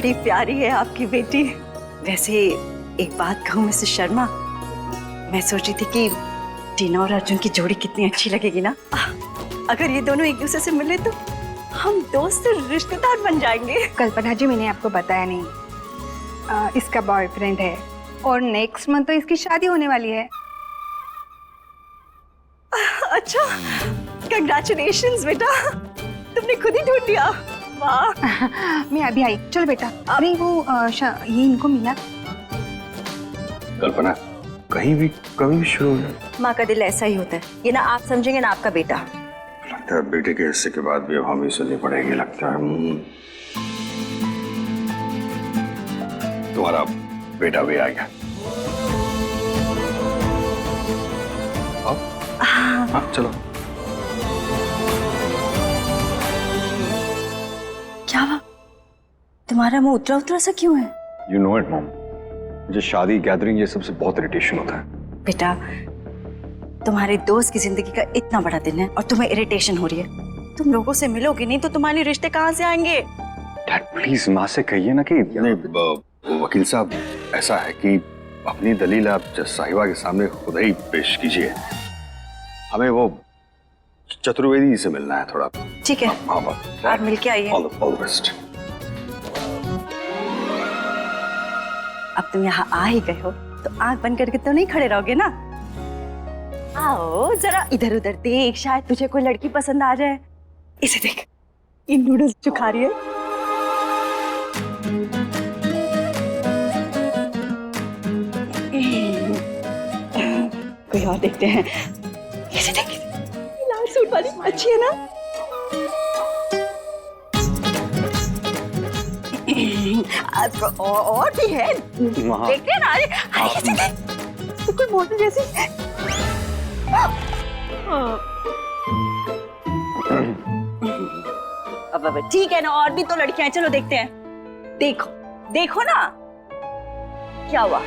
बड़ी प्यारी है आपकी बेटी। वैसे एक बात कहूँ मिसेस शर्मा, मैं सोच रही थी कि टीना और अर्जुन की जोड़ी कितनी अच्छी लगेगी ना। अगर ये दोनों एक दूसरे से मिले तो हम दोस्त और रिश्तेदार बन जाएंगे। कल्पना जी, मैंने आपको बताया नहीं, इसका बॉयफ्रेंड है और नेक्स्ट मंथ तो इसकी शादी होने वाली है। अच्छा, कंग्रेचुलेशंस बेटा, तुमने खुद ही ढूंढ लिया। वाह। मैं अभी आई। चलो बेटा। अरे वो ये इनको मिला। कल्पना कहीं भी कभी भी शुरू हो जाए। माँ का दिल ऐसा ही होता है, ये ना आप समझेंगे ना आपका बेटा। लगता है बेटे के हिस्से के बाद भी अब हम ही सुननी पड़ेगी। लगता है तुम्हारा बेटा भी आ गया। हाँ, चलो। क्या हुआ? तुम्हारा मुंह उतरा उतरा सा क्यों है? You know it, mom. मुझे शादी, गैदरिंग, ये सबसे बहुत इरिटेशन होता है। बेटा, तुम्हारे दोस्त की जिंदगी का इतना बड़ा दिन है और तुम्हें इरिटेशन हो रही है। तुम लोगों से मिलोगे नहीं तो तुम्हारे रिश्ते कहाँ से आएंगे? डैड प्लीज माँ से कहिए ना कि नहीं, वकील साहब ऐसा है कि अपनी दलील आप जज साहिबा के सामने खुद ही पेश कीजिए। हमें वो चतुर्वेदी से मिलना है थोड़ा। ठीक है, हाँ, आप मिलके आइए। All the best. अब तुम यहाँ आ ही गए हो तो आंख बंद करके तो नहीं खड़े रहोगे ना। आओ जरा इधर उधर देख, शायद तुझे कोई लड़की पसंद आ जाए। इसे देख, ये नूडल्स जो खा रही है। कोई और देखते हैं। इसे देख, लाल सूट वाली अच्छी है ना। और भी है, देखते ना। इसे देख, तो कोई मॉडल जैसी। अब ठीक है ना, और भी तो लड़कियां हैं, चलो देखते हैं। देखो देखो ना, क्या हुआ?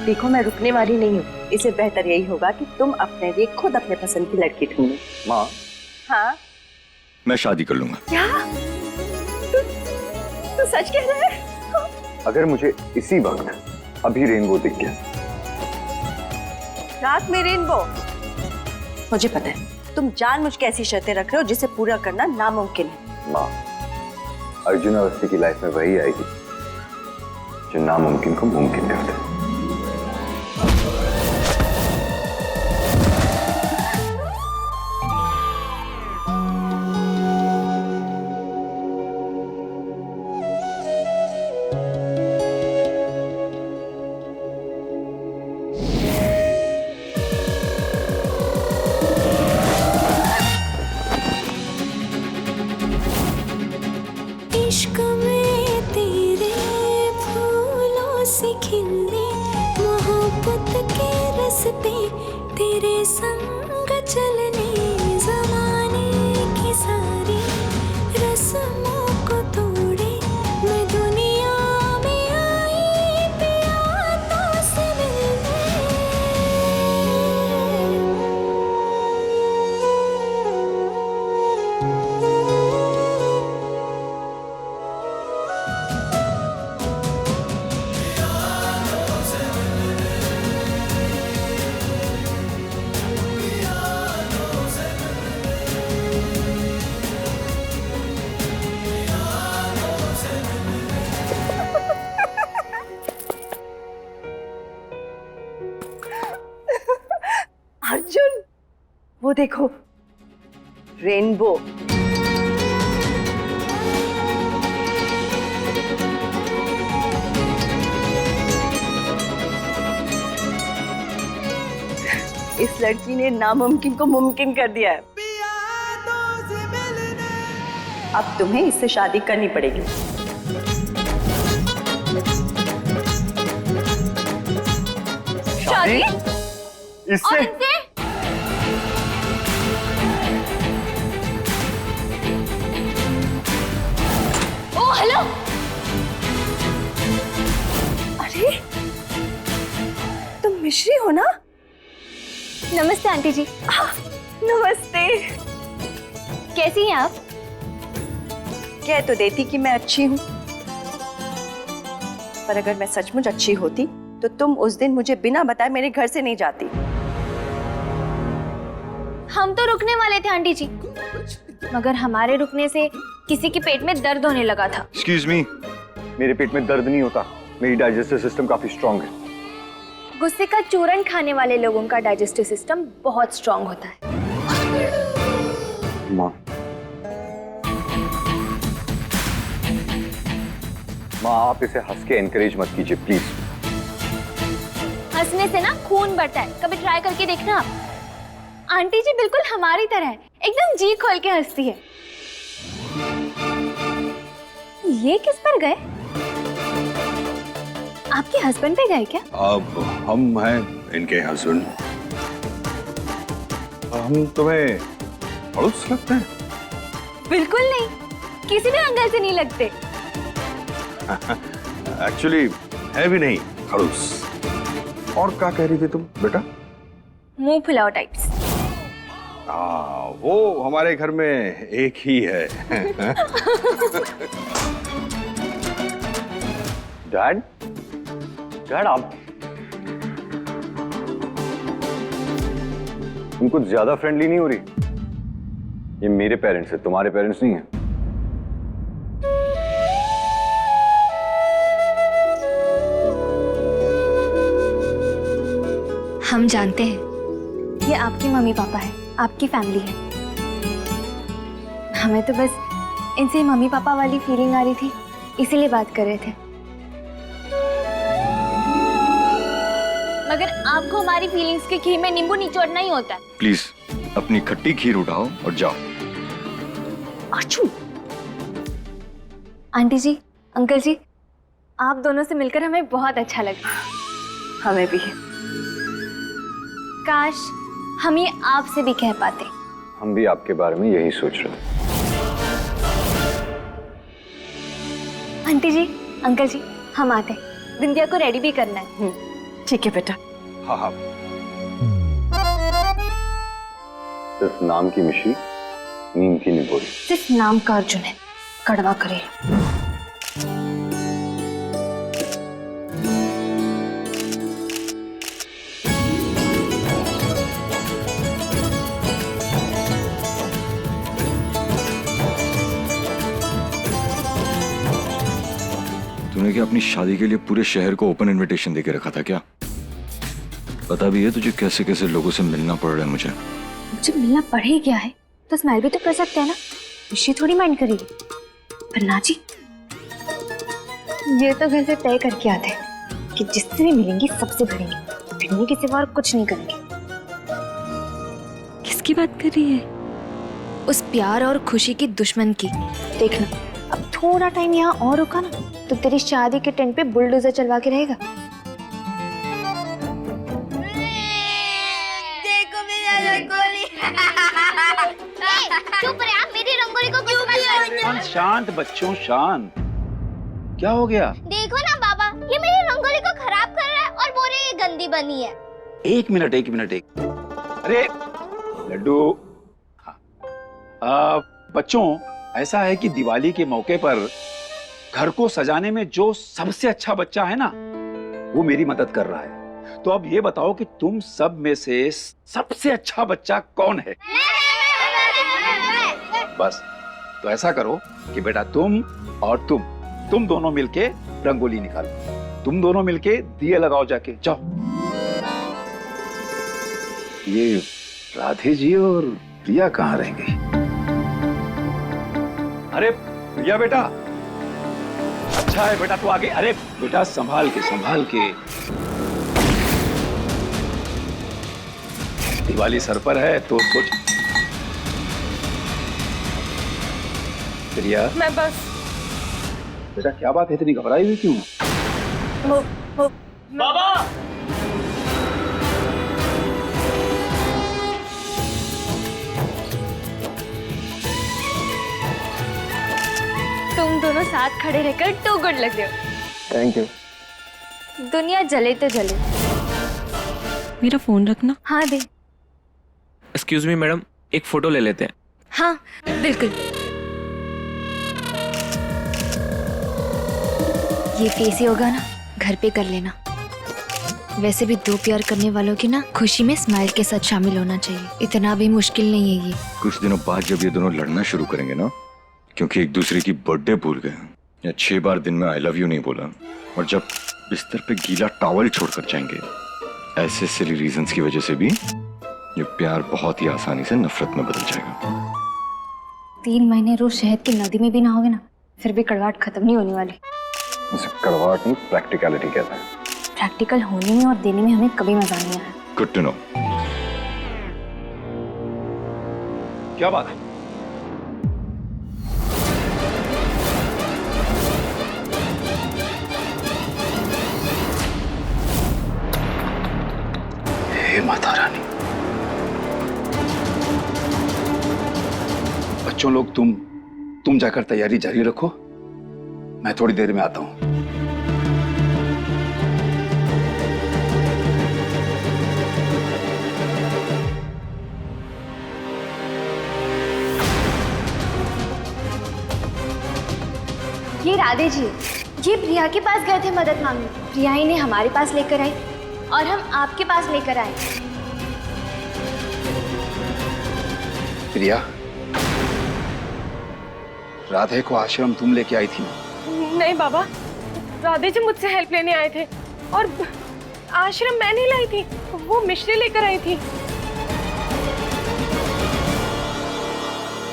देखो, मैं रुकने वाली नहीं हूँ। इससे बेहतर यही होगा कि तुम अपने लिए खुद अपने पसंद की लड़की ढूंढो। माँ, हाँ, मैं शादी कर लूंगा। क्या तू सच कह रहा है? अगर मुझे इसी वक्त अभी रेनबो दिख गया। रात में रेनबो? मुझे पता है तुम जानबूझ के ऐसी शर्तें रख रहे हो जिसे पूरा करना नामुमकिन है। माँ, अर्जुन अवस्थी की लाइफ में वही आएगी जो नामुमकिन को मुमकिन कर दे। इश्क में तेरे फूलों से खिलने, मोहब्बत के रास्ते तेरे संग चलने, ज़माने की सारी रस्मों को तोड़े मैं दुनिया में आई प्यारों से मिलने। अर्जुन, वो देखो, रेनबो। इस लड़की ने नामुमकिन को मुमकिन कर दिया है। अब तुम्हें इससे शादी करनी पड़ेगी। शादी? इससे? ओ हेलो, अरे तुम मिश्री हो ना? नमस्ते आंटी जी। नमस्ते। कैसी हैं आप? कह तो देती कि मैं अच्छी हूँ, पर अगर मैं सचमुच अच्छी होती तो तुम उस दिन मुझे बिना बताए मेरे घर से नहीं जाती। हम तो रुकने वाले थे आंटी जी, मगर हमारे रुकने से किसी के पेट में दर्द होने लगा था। Excuse me. मेरे पेट में दर्द नहीं होता, मेरी डाइजेस्टिव सिस्टम काफी स्ट्रांग है। गुस्से का चूरन खाने वाले लोगों का डाइजेस्टिव सिस्टम बहुत स्ट्रांग होता है। माँ, माँ आप इसे हंस के एनकरेज मत कीजिए प्लीज। हंसने से ना खून बढ़ता है, कभी ट्राई करके देखना आप। आंटी जी बिल्कुल हमारी तरह है, एकदम जी खोल के हंसती है। ये किस पर गए? आपके हस्बैंड पे गए क्या? अब हम हैं इनके हस्बैंड। हम तुम्हें पड़ोस लगते हैं? बिल्कुल नहीं, किसी भी एंगल से नहीं लगते। एक्चुअली है भी नहीं खड़ूस। और क्या कह रही थी तुम बेटा? मुंह फुलाओ टाइप्स। वो हमारे घर में एक ही है। डैड, डैड आप तुम कुछ ज्यादा फ्रेंडली नहीं हो रही। ये मेरे पेरेंट्स है, तुम्हारे पेरेंट्स नहीं है। हम जानते हैं ये आपकी मम्मी पापा है, आपकी फैमिली है। हमें तो बस इनसे मम्मी पापा वाली फीलिंग आ रही थी, इसीलिए बात कर रहे थे। मगर आपको हमारी फीलिंग्स के घी में नींबू निचोड़ना ही होता है। प्लीज अपनी खट्टी खीर उठाओ और जाओ। आचू। आंटी जी, अंकल जी, आप दोनों से मिलकर हमें बहुत अच्छा लगा। हमें भी। काश हम ये आपसे भी कह पाते। हम भी आपके बारे में यही सोच रहे हैं। आंटी जी, अंकल जी, हम आते हैं। बिंदिया को रेडी भी करना है। ठीक है बेटा। हाँ हाँ। सिर्फ नाम की मिश्री, नीम की निगोरी। सिर्फ नाम का अर्जुन है, कड़वा करे। तूने क्या अपनी शादी के लिए पूरे शहर को ओपन इनविटेशन देके रखा था क्या? पता भी है तुझे कैसे कैसे लोगों से मिलना पड़ रहा है मुझे। मुझे मिलना पड़ ही गया है तो स्माइल भी तो कर सकते हैं ना, खुशी थोड़ी माइंड करेगी। पर ना जी, ये तो घर से तय करके आते हैं कि जिससे भी मिलेंगी सबसे भिड़ेंगे, भिड़ने के सिवा और कुछ नहीं करेंगे। किसकी बात कर रही है? उस प्यार और खुशी की दुश्मन की। देखना, अब थोड़ा टाइम यहाँ और रुका ना तो तेरी शादी के टेंट पे बुलडोजर चलवा के रहेगा। चुप रहे आप, मेरी रंगोली को कुछ मत शांत शांत बच्चों शांत। क्या हो गया? देखो ना बाबा, ये मेरी रंगोली को खराब कर रहा है और बोल रहे ये गंदी बनी है। एक मिनट अरे लड्डू। हाँ। बच्चों, ऐसा है कि दिवाली के मौके पर घर को सजाने में जो सबसे अच्छा बच्चा है ना, वो मेरी मदद कर रहा है। तो अब ये बताओ कि तुम सब में से सबसे अच्छा बच्चा कौन है? बस, तो ऐसा करो कि बेटा तुम और तुम दोनों मिलके रंगोली निकालो। तुम दोनों मिलके दिए लगाओ, जाके जाओ। ये राधे जी और प्रिया कहाँ रह गई? अरे प्रिया बेटा, अच्छा है बेटा तू आगे। अरे बेटा संभाल के। दिवाली सर पर है तो सोच। प्रिया, मैं बस बेटा क्या बात है, इतनी घबराई हुई क्यों? बाबा, तुम दोनों साथ खड़े रहकर टू गुड लग रहे हो। Thank you. दुनिया जले तो जले। मेरा फोन रखना। हाँ दे। एक्सक्यूज मी मैडम, एक फोटो ले लेते हैं। हाँ बिल्कुल। ये फेस ही होगा ना, घर पे कर लेना। वैसे भी दो प्यार करने वालों की ना खुशी में स्माइल के साथ शामिल होना चाहिए, इतना भी मुश्किल नहीं है ये। कुछ दिनों बाद जब ये दोनों लड़ना शुरू करेंगे ना, क्योंकि एक दूसरे की बर्थडे भूल गए या 6 बार दिन में आई लव यू नहीं बोला, और जब बिस्तर पे गीला टॉवल छोड़कर जाएंगे, ऐसे सिली रीजंस की वजह से भी ये प्यार बहुत ही आसानी से नफरत में बदल जाएगा। 3 महीने रोज शहद की नदी में भी नहाओगे ना, फिर भी कड़वाहट खत्म नहीं होने वाली। इसे कड़वाहट नहीं, प्रैक्टिकलिटी कहते हैं। प्रैक्टिकल होने में और देने में हमें कभी मजा नहीं आया। Good to know. क्या बात है? हे माता रानी। बच्चों लोग, तुम जाकर तैयारी जारी रखो, मैं थोड़ी देर में आता हूं। ये राधे जी, ये प्रिया के पास गए थे मदद मांगने। प्रिया ही ने हमारे पास लेकर आई और हम आपके पास लेकर आए। प्रिया, राधे को आश्रम तुम लेके आई थी? नहीं बाबा, राधे जी मुझसे हेल्प लेने आए थे और आश्रम मैं नहीं लाई थी, वो मिश्री लेकर आई थी।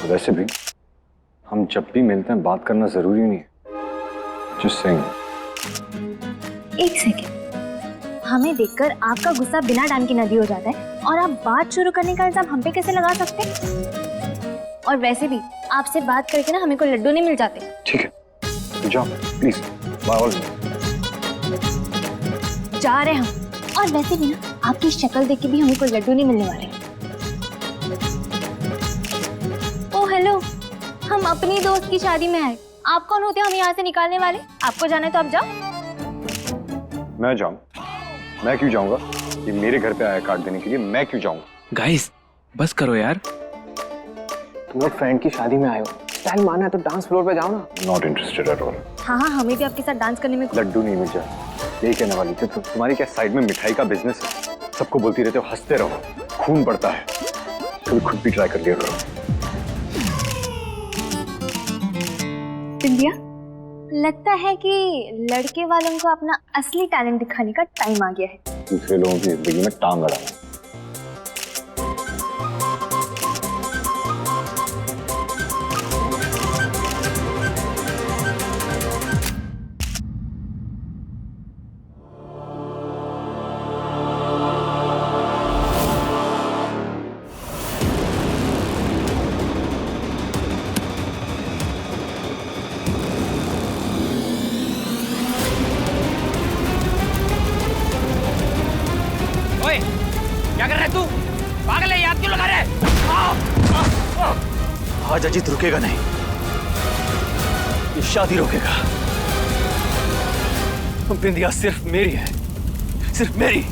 वैसे भी हम जब भी मिलते हैं बात करना जरूरी नहीं है। Just saying. एक सेकेंड, हमें देखकर आपका गुस्सा बिना डैम की नदी हो जाता है और आप बात शुरू करने का इल्जाम हम पे कैसे लगा सकते हैं? और वैसे भी आपसे बात करके ना हमें कोई लड्डू नहीं मिल जाते। ठीक है, तो जाओ प्लीज, बाय ऑल। जा रहे हम, और वैसे भी ना आपकी शक्ल देख के भी हमें कोई लड्डू नहीं मिलने वाले। ओ हेलो, हम अपनी दोस्त की शादी में आए, आप कौन होते हैं हमें यहाँ से निकालने वाले? आपको जाना है तो आप जाओ। मैं जाऊं? मैं क्यों जाऊंगा? ये मेरे घर पे आया कार्ड देने के लिए, मैं क्यों जाऊंगा? गाइस बस करो यार। तुम लोग फ्रेंड की शादी में आए हो, स्टाइल मारना है तो डांस फ्लोर पे जाओ ना। Not interested at all. हाँ हाँ, हमें भी आपके साथ डांस करने में। लड्डू नहीं मिल जाए यही कहने वाली थी। तो तुम्हारी क्या साइड में मिठाई का बिजनेस है? सबको बोलती रहते हो हंसते रहो, खून बढ़ता है, कभी खुद भी ट्राई कर लिया करो। बिंदिया, लगता है कि लड़के वालों को अपना असली टैलेंट दिखाने का टाइम आ गया है। दूसरे लोगों की जिंदगी में टांग अड़ाना। क्या कर रहा है तू? पागल है, याद क्यों लगा रहा है? आज अजीत रुकेगा नहीं, ये शादी रोकेगा। बिंदिया सिर्फ मेरी है, सिर्फ मेरी।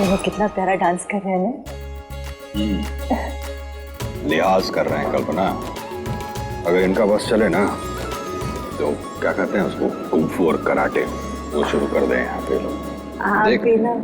वो कितना प्यारा डांस कर रहे हैं ना। लिहाज कर रहे हैं कल्पना। अगर इनका बस चले ना तो क्या कहते हैं उसको, कुंग फू और कराटे, वो शुरू कर दें यहाँ पे लोग। आप देख। भी ना।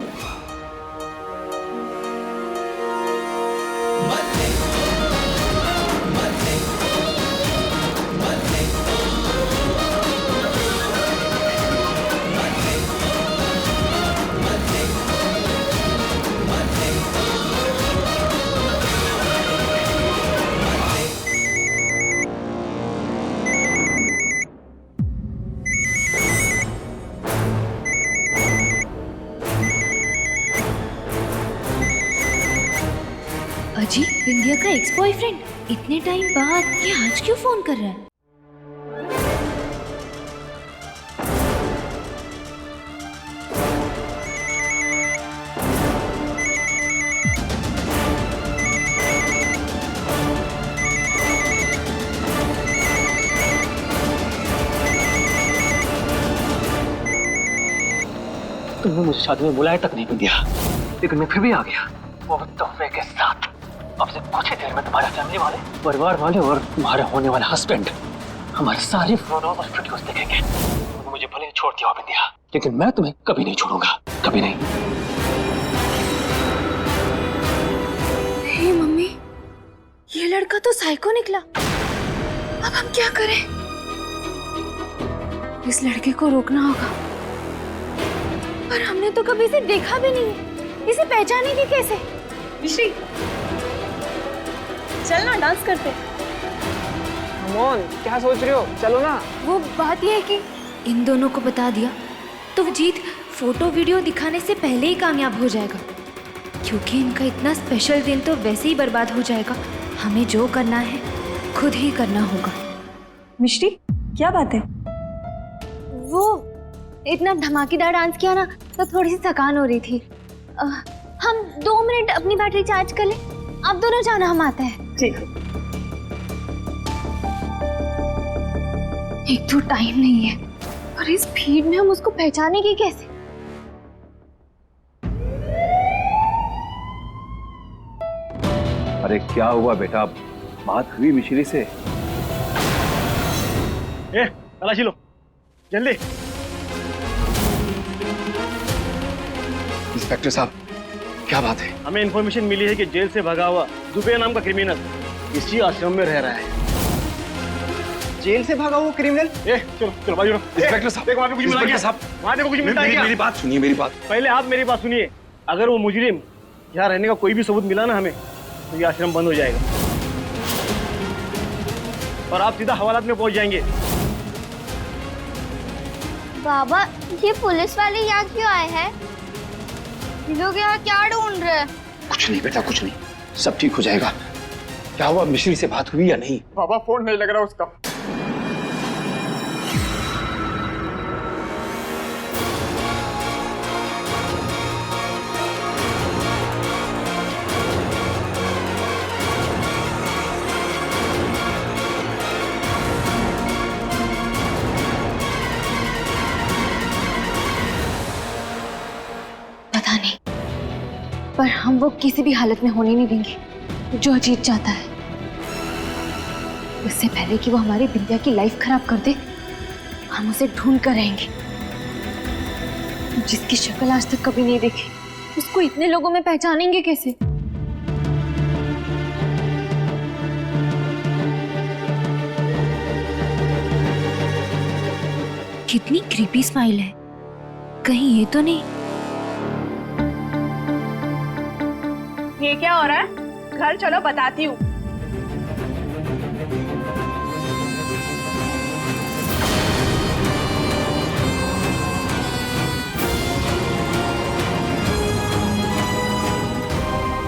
अजी, बिंदिया का एक्स बॉयफ्रेंड इतने टाइम बाद ये आज क्यों फोन कर रहा है? तुमने मुझे शादी में बुलाया तक नहीं दिया, लेकिन मैं फिर भी आ गया, वो भी तोहफे के साथ। अब से कुछ ही देर में तुम्हारे फैमिली वाले, परिवार वाले और तुम्हारे होने वाले हस्बैंड हमारे सारे फोटोज और वीडियोस देखेंगे। तुमने मुझे भले ही छोड़ दिया बिंदिया, लेकिन मैं तुम्हें कभी नहीं छोड़ूंगा, कभी नहीं। हे मम्मी, ये लड़का तो साइको निकला। अब हम क्या करें? इस लड़के को रोकना होगा, पर हमने तो कभी इसे देखा भी नहीं, इसे पहचानेंगे कैसे? मिश्री, चल ना डांस करते। मोहन, क्या सोच रहे हो? चलो ना। वो बात यह है कि इन दोनों को बता दिया तो जीत फोटो वीडियो दिखाने से पहले ही कामयाब हो जाएगा, क्योंकि इनका इतना स्पेशल दिन तो वैसे ही बर्बाद हो जाएगा। हमें जो करना है खुद ही करना होगा। मिश्री, क्या बात है? वो इतना धमाकेदार डांस किया ना तो थोड़ी सी थकान हो रही थी। हम 2 मिनट अपनी बैटरी चार्ज कर लें, आप दोनों जाना, हम आते हैं। ठीक। एक तो टाइम नहीं है और इस भीड़ में हम उसको पहचानेंगे कैसे? अरे क्या हुआ बेटा, बात हुई मिश्री से? तलाशी लो जल्दी। इंस्पेक्टर साहब, क्या बात है? हमें इन्फॉर्मेशन मिली है कि जेल से भगा हुआ दुबे नाम का क्रिमिनल इसी आश्रम में रह रहा है। जेल से भागा वो क्रिमिनल? चलो चलो बाजू रहो। इंस्पेक्टर साहब, देखो वहाँ पे कुछ मिला क्या? वहाँ देखो कुछ मिलता है क्या? मेरी बात सुनिए, मेरी बात। पहले आप मेरी बात सुनिए। अगर वो मुजरिम यहाँ रहने का कोई भी सबूत मिला ना हमें, तो ये आश्रम बंद हो जाएगा और आप सीधा हवालात में पहुंच जाएंगे। बाबा, ये पुलिस वाले यहाँ क्यों आए हैं? ये लोग यहाँ क्या ढूंढ रहे हैं? कुछ नहीं बेटा, कुछ नहीं, सब ठीक हो जाएगा। क्या हुआ, मिश्री से बात हुई या नहीं? बाबा फोन नहीं लग रहा उसका। पता नहीं, पर हम वो किसी भी हालत में होने नहीं देंगे जो अजीत चाहता है। इससे पहले कि वो हमारी बिंदिया की लाइफ खराब कर दे, हम उसे ढूंढ कर रहेंगे। जिसकी शक्ल आज तक कभी नहीं देखी, उसको इतने लोगों में पहचानेंगे कैसे? कितनी क्रीपी स्माइल है, कहीं ये तो नहीं? ये क्या हो रहा है? घर चलो, बताती हूँ।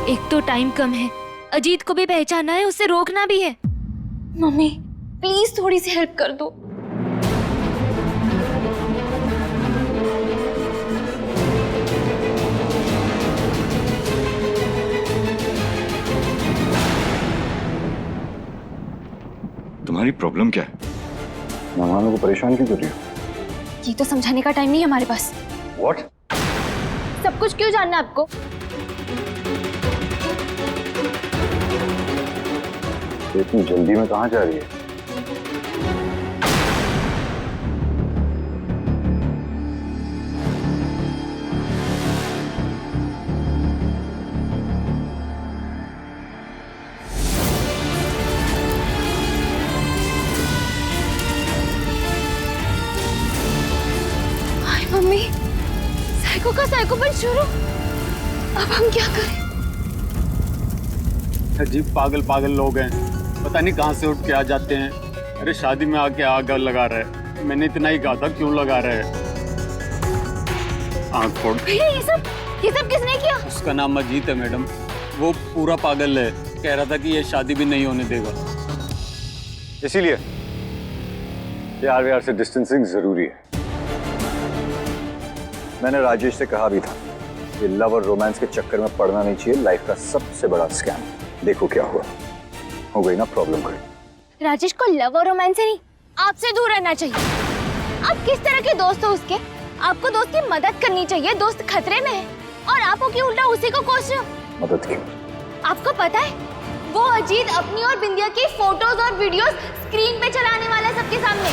एक तो टाइम कम है, अजीत को भी पहचाना है, उसे रोकना भी है। मम्मी प्लीज थोड़ी सी हेल्प कर दो। तुम्हारी प्रॉब्लम क्या है? मेहमानों को परेशान क्यों कर रही हो? ये तो समझाने का टाइम नहीं है हमारे पास। What? सब कुछ क्यों जानना है आपको? तो इतनी जल्दी में कहाँ जा रही है? साइकोपैथ शुरू। अब हम क्या करें? अजीब पागल पागल लोग हैं, पता नहीं कहाँ से उठ के आ जाते हैं। अरे शादी में आके आग लगा रहा है, मैंने इतना ही कहा था, क्यों लगा रहा है? आँख फोड़। भैया ये सब किसने किया? उसका नाम अजीत है मैडम, वो पूरा पागल है, कह रहा था कि ये शादी भी नहीं होने देगा। इसीलिए प्यार व्यार से डिस्टेंसिंग जरूरी है। मैंने राजेश से कहा भी था कि लव और रोमांस के चक्कर में पड़ना नहीं चाहिए, लाइफ का सबसे बड़ा स्कैम। देखो क्या हुआ, हो गई ना प्रॉब्लम खड़ी। राजेश को लव और रोमांस से नहीं, आपसे दूर रहना चाहिए। आप किस तरह के दोस्त हो उसके? आपको दोस्त की मदद करनी चाहिए, दोस्त खतरे में है और आप क्यों उल्टा उसी को कोस रहे हो? मदद क्यों? आपको पता है वो अजीत अपनी और बिंदिया की फोटोज और वीडियोस स्क्रीन पे चलाने वाला है सबके सामने।